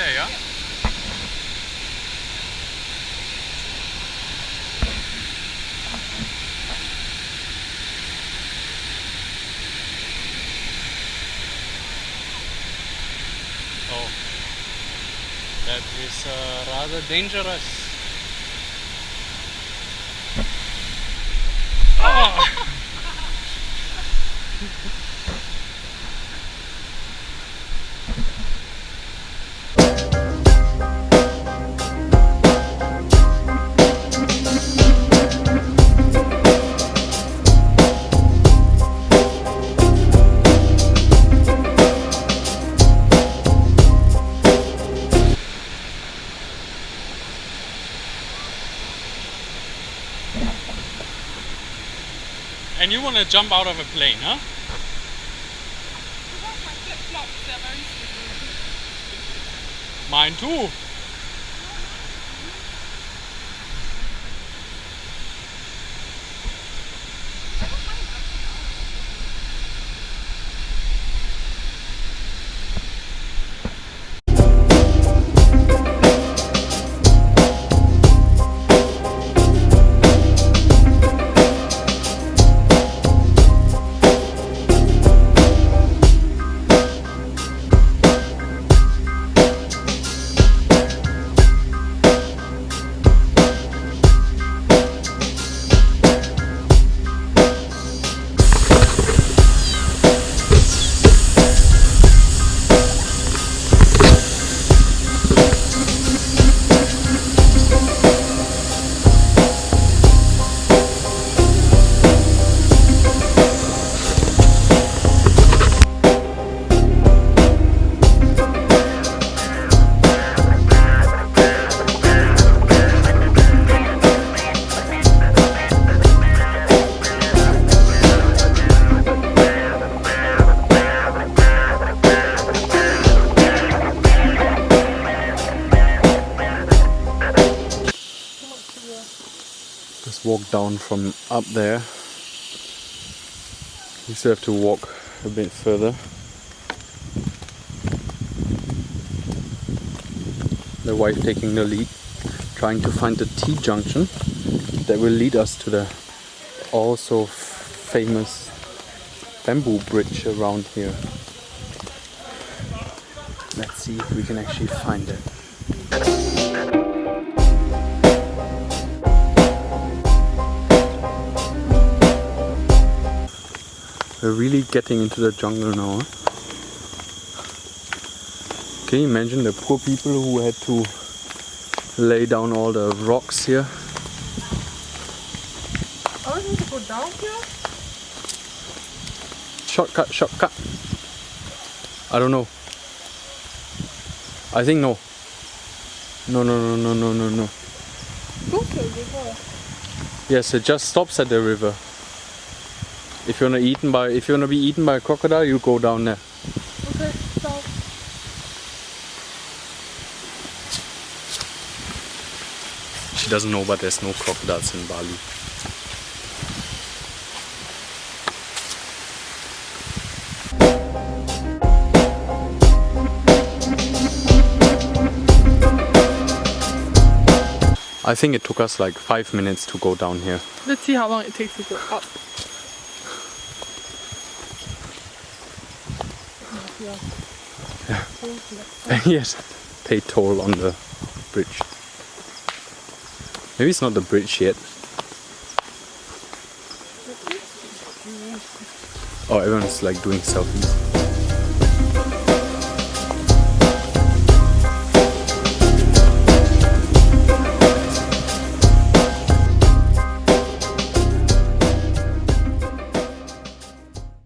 there, yeah? Oh, that is rather dangerous. Oh. And you want to jump out of a plane, huh? Mine too. Just walk down from up there. You still have to walk a bit further. The wife taking the lead, trying to find the T-junction that will lead us to the also famous bamboo bridge around here. Let's see if we can actually find it. We're really getting into the jungle now. Can you imagine the poor people who had to lay down all the rocks here? Oh, we need to go down here? Shortcut, shortcut. I don't know. I think no. No. Go to the river. Yes, it just stops at the river. If you wanna be eaten by a crocodile, you go down there. Okay, stop. She doesn't know, but there's no crocodiles in Bali. I think it took us like 5 minutes to go down here. Let's see how long it takes to go up. Yeah. Yes, pay toll on the bridge. Maybe it's not the bridge yet. Oh, everyone's like doing selfies.